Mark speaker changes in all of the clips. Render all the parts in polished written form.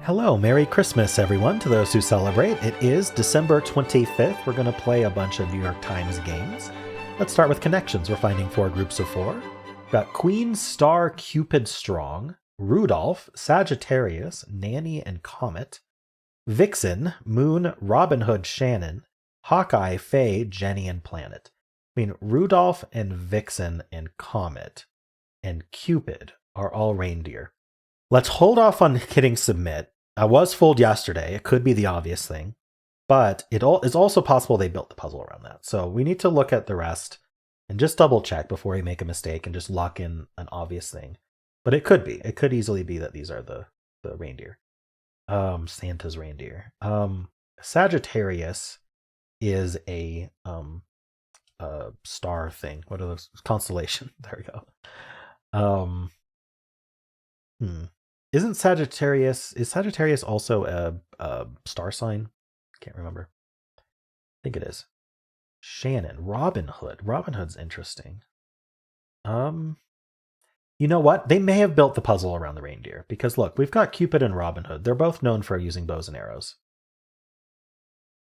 Speaker 1: Hello, Merry Christmas, everyone, to those who celebrate. It is December 25th. We're going to play a bunch of New York Times games. Let's start with connections. We're finding 4 groups of 4. We've got Queen, Star, Cupid, Strong, Rudolph, Sagittarius, Nanny, and Comet, Vixen, Moon, Robin Hood, Shannon, Hawkeye, Faye, Jenny, and Planet. I mean, Rudolph and Vixen and Comet and Cupid are all reindeer. Let's hold off on hitting submit. I was fooled yesterday. It could be the obvious thing, but it's also possible they built the puzzle around that. So we need to look at the rest and just double check before we make a mistake and just lock in an obvious thing. But it could be. It could easily be that these are the reindeer. Santa's reindeer. Sagittarius is a star thing. What are those? Constellation. There we go. Is Sagittarius also a star sign? Can't remember. I think it is. Shannon, Robin Hood. Robin Hood's interesting. You know what? They may have built the puzzle around the reindeer because look, we've got Cupid and Robin Hood. They're both known for using bows and arrows.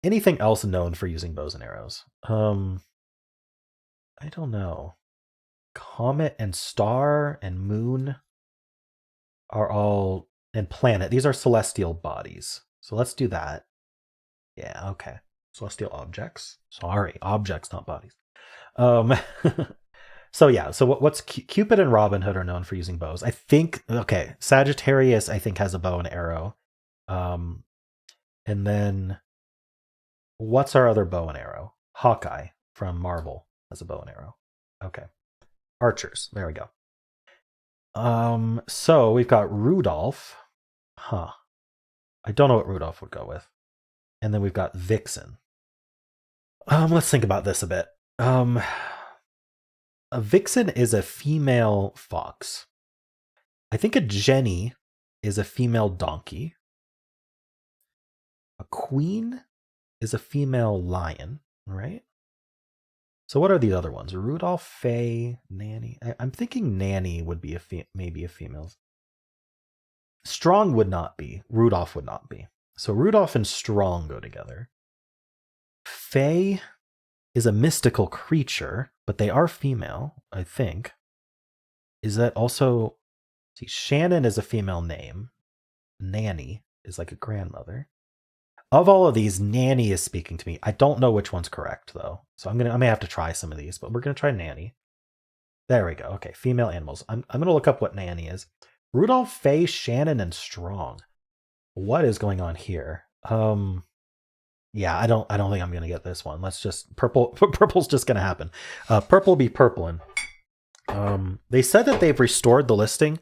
Speaker 1: Anything else known for using bows and arrows? I don't know. Comet and Star and Moon are all, and Planet. These are celestial bodies. So let's do that. Yeah, okay. Celestial objects. Sorry, objects, not bodies. So yeah, so what's Cupid and Robin Hood are known for using bows. I think, okay, Sagittarius I think has a bow and arrow. And then what's our other bow and arrow? Hawkeye from Marvel has a bow and arrow. Okay. Archers. There we go. So we've got Rudolph. I don't know what Rudolph would go with. And then we've got Vixen. Let's think about this a bit. A Vixen is a female fox. I think a Jenny is a female donkey. A queen is a female lion, right? So what are these other ones? Rudolph, Faye, Nanny. I'm thinking Nanny would be maybe a female. Strong would not be. Rudolph would not be. So Rudolph and Strong go together. Faye is a mystical creature, but they are female, I think. Is that also... See, Shannon is a female name. Nanny is like a grandmother. Of all of these, Nanny is speaking to me. I don't know which one's correct, though. So I may have to try some of these, but we're going to try Nanny. There we go. Okay, female animals. I'm going to look up what Nanny is. Rudolph, Faye, Shannon, and Strong. What is going on here? Yeah, I don't think I'm going to get this one. Let's just... Purple's just going to happen. Purple be purplin'. They said that they've restored the listing,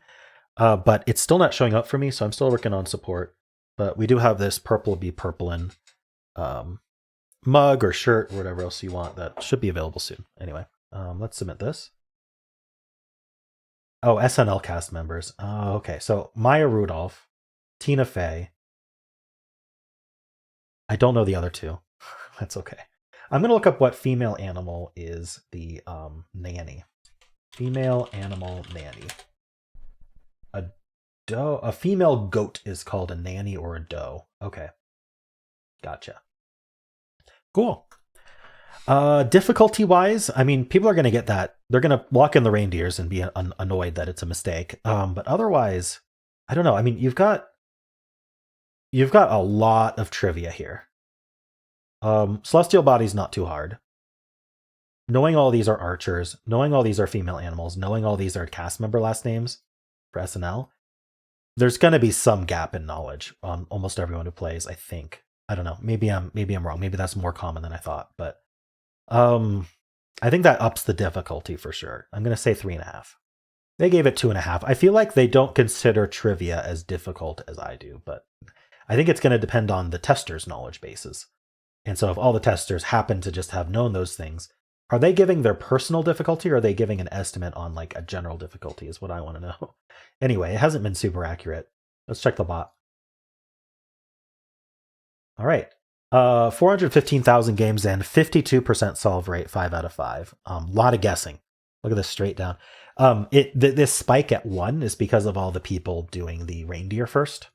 Speaker 1: but it's still not showing up for me, so I'm still working on support. But we do have this purple be purplin' mug or shirt or whatever else you want that should be available soon. Anyway, let's submit this. Oh, SNL cast members. Oh, okay. So Maya Rudolph, Tina Fey. I don't know the other two. That's okay. I'm going to look up what female animal is the nanny. Female animal nanny. A female goat is called a nanny or a doe. Okay. Gotcha. Cool. Difficulty wise, I mean, people are going to get that. They're going to walk in the reindeers and be annoyed that it's a mistake. But otherwise, I don't know. I mean, you've got a lot of trivia here. Celestial body's not too hard. Knowing all these are archers, knowing all these are female animals, knowing all these are cast member last names for SNL. There's going to be some gap in knowledge on almost everyone who plays, I think. I don't know. Maybe I'm wrong. Maybe that's more common than I thought. But I think that ups the difficulty for sure. I'm going to say 3.5. They gave it 2.5. I feel like they don't consider trivia as difficult as I do. But I think it's going to depend on the tester's knowledge bases. And so if all the testers happen to just have known those things, are they giving their personal difficulty or are they giving an estimate on like a general difficulty is what I want to know. Anyway, it hasn't been super accurate. Let's check the bot. All right. 415,000 games in, 52% solve rate, 5 out of 5. Lot of guessing. Look at this straight down. This spike at 1 is because of all the people doing the reindeer first.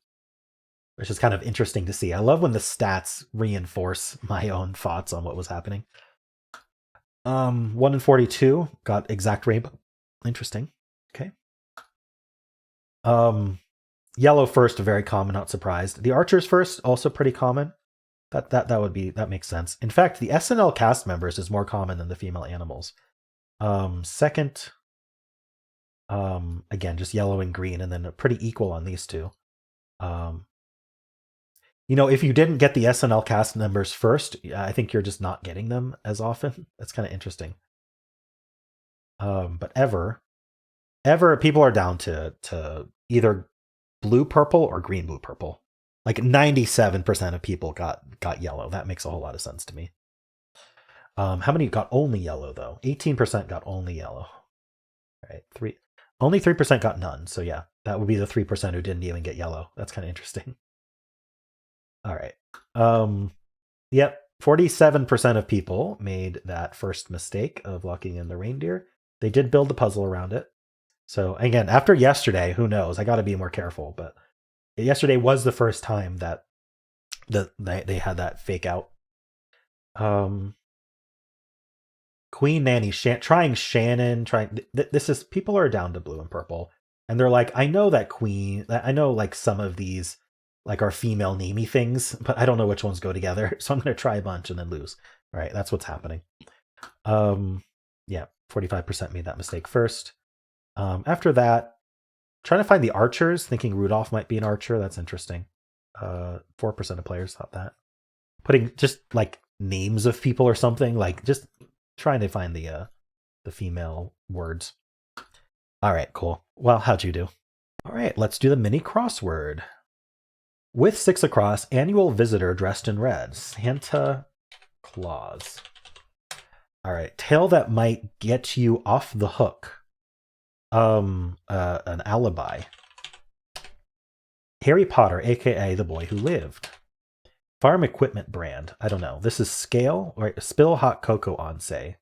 Speaker 1: which is kind of interesting to see. I love when the stats reinforce my own thoughts on what was happening. 1 in 42 got exact rainbow. Interesting. Okay. Yellow first, very common, not surprised. The archers first, also pretty common. That makes sense. In fact, the SNL cast members is more common than the female animals. Second, again, just yellow and green, and then pretty equal on these two. If you didn't get the SNL cast members first, I think you're just not getting them as often. That's kind of interesting. But ever, people are down to either blue purple or green blue purple. Like 97% of people got yellow. That makes a whole lot of sense to me. How many got only yellow though? 18% got only yellow. All right, only 3% got none. So yeah, that would be the 3% who didn't even get yellow. That's kind of interesting. All right. Yep. 47% of people made that first mistake of locking in the reindeer. They did build the puzzle around it. So again, after yesterday, who knows? I got to be more careful. But yesterday was the first time that they had that fake out. Queen Nanny trying Shannon. This is, people are down to blue and purple, and they're like, I know that Queen. I know like some of these like are female namey things, but I don't know which ones go together. So I'm going to try a bunch and then lose. All right, that's what's happening. Yeah, 45% made that mistake first. After that, trying to find the archers, thinking Rudolph might be an archer. That's interesting. 4% of players thought that. Putting just like names of people or something, like just trying to find the female words. All right, cool. Well, how'd you do? All right, let's do the mini crossword. With 6 across, annual visitor dressed in red, Santa Claus. All right, tale that might get you off the hook. An alibi. Harry Potter, aka the boy who lived. Farm equipment brand. I don't know. This is scale. Right, spill hot cocoa on, say.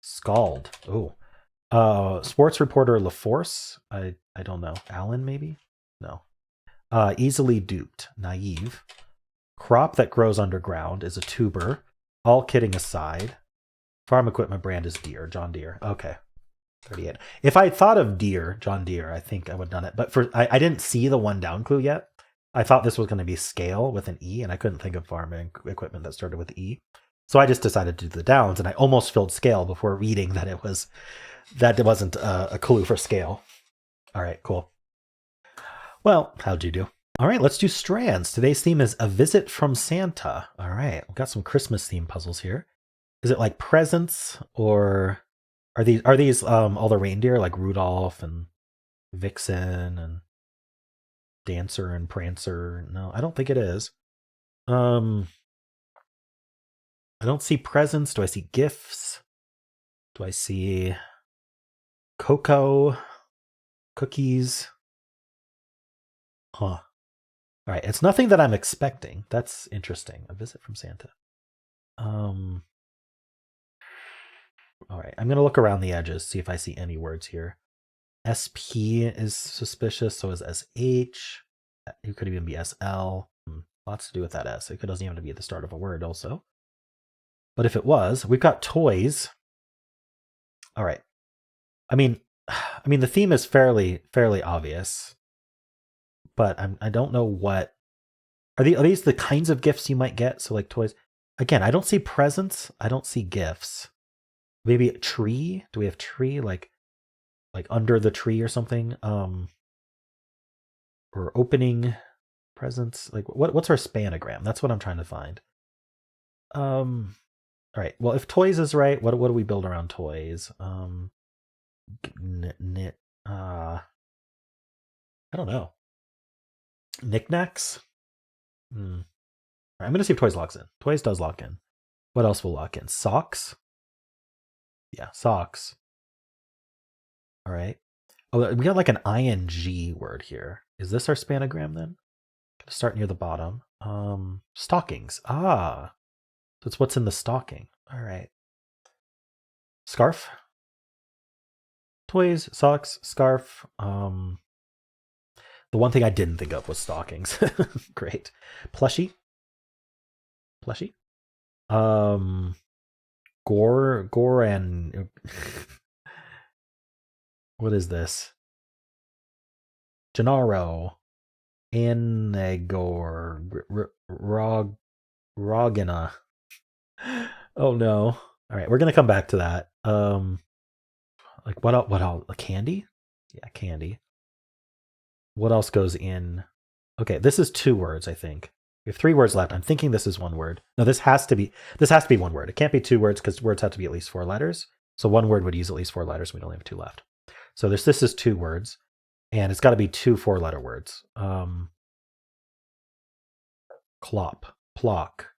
Speaker 1: Scald. Oh. Sports reporter LaForce. I don't know. Alan, maybe? No. Easily duped. Naive. Crop that grows underground is a tuber. All kidding aside. Farm equipment brand is Deere. John Deere. Okay. 38. If I thought of Deere, John Deere, I think I would have done it. But I didn't see the one down clue yet. I thought this was going to be scale with an E, and I couldn't think of farming equipment that started with E. So I just decided to do the downs, and I almost filled scale before reading that it wasn't a clue for scale. All right, cool. Well, how'd you do? All right, let's do strands. Today's theme is a visit from Santa. All right, we've got some Christmas theme puzzles here. Is it like presents, or are these all the reindeer like Rudolph and Vixen and Dancer and Prancer? No, I don't think it is. I don't see presents. Do I see gifts? Do I see cocoa, cookies? Huh. All right, it's nothing that I'm expecting. That's interesting. A visit from Santa. All right, I'm gonna look around the edges, see if I see any words here. SP is suspicious, so is SH. It could even be SL. Lots to do with that S. It doesn't even have to be at the start of a word also. But if it was, we've got toys. All right. I mean, the theme is fairly obvious, but I don't know what are these the kinds of gifts you might get. So like toys. Again, I don't see presents. I don't see gifts. Maybe a tree. Do we have tree like under the tree or something? Or opening presents. Like what's our spanogram? That's what I'm trying to find. All right. Well, if toys is right, what do we build around toys? I don't know. Knickknacks? I'm going to see if toys locks in. Toys does lock in. What else will lock in? Socks? Yeah, socks. All right. Oh, we got like an ing word here. Is this our spanogram then? Gonna start near the bottom. Stockings. So it's what's in the stocking. All right. Scarf? Toys, socks, scarf. The one thing I didn't think of was stockings. Great. Plushie. Gore and what is this? Gennaro. Anagor. Rogina. Oh no. All right, we're gonna come back to that. Like what else? What else? Candy? Yeah, candy. What else goes in? Okay, this is 2 words, I think. We have 3 words left. I'm thinking this is 1 word. No, this has to be 1 word. It can't be 2 words because words have to be at least 4 letters. So 1 word would use at least 4 letters. We only have 2 left. So this is 2 words, and it's got to be 2 4-letter words. Clop, plock,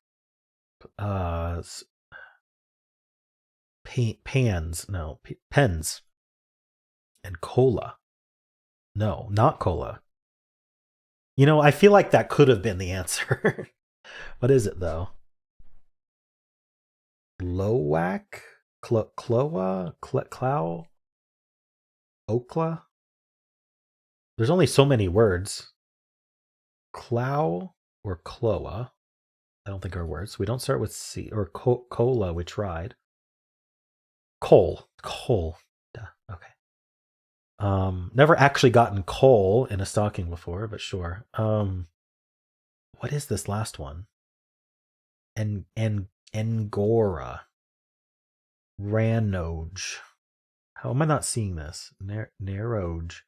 Speaker 1: pans, no, pens, and cola. No, not cola. You know, I feel like that could have been the answer. What is it though? Lowak? Cloa? Clow? Okla? There's only so many words. Clow or Cloa? I don't think are words. We don't start with C. Or cola, we tried. Coal. Duh. Okay. Never actually gotten coal in a stocking before, but sure. What is this last one? Angora. Ranoj. How am I not seeing this? Naroj.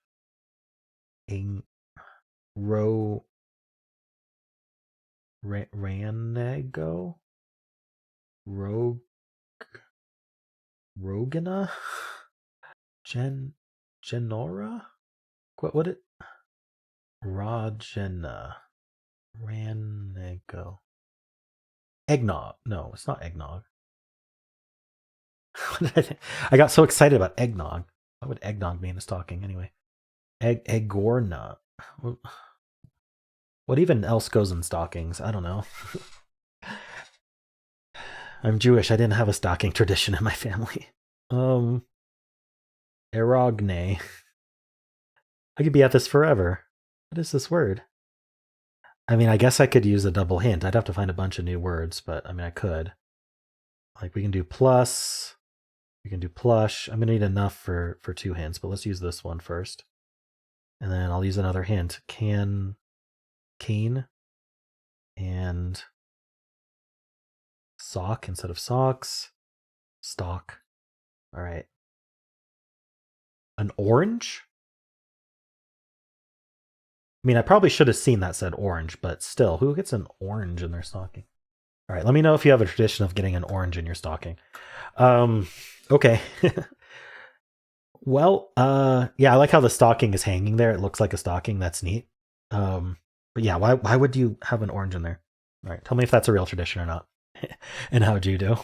Speaker 1: Ranego? Rogana? Genora? What it? Rajena. Ranego. Eggnog. No, it's not eggnog. I got so excited about eggnog. What would eggnog be in a stocking anyway? Eggorna. What even else goes in stockings? I don't know. I'm Jewish. I didn't have a stocking tradition in my family. Erogne. I could be at this forever. What is this word? I mean, I guess I could use a double hint. I'd have to find a bunch of new words, but I mean, I could. Like we can do plus. We can do plush. I'm gonna need enough for 2 hints, but let's use this one first. And then I'll use another hint. Keen, and sock instead of socks. Stock. All right. An orange? I mean, I probably should have seen that said orange, but still, who gets an orange in their stocking? All right, let me know if you have a tradition of getting an orange in your stocking. Okay. Well, yeah, I like how the stocking is hanging there. It looks like a stocking. That's neat. But yeah, why would you have an orange in there? All right, tell me if that's a real tradition or not. And how'd you do?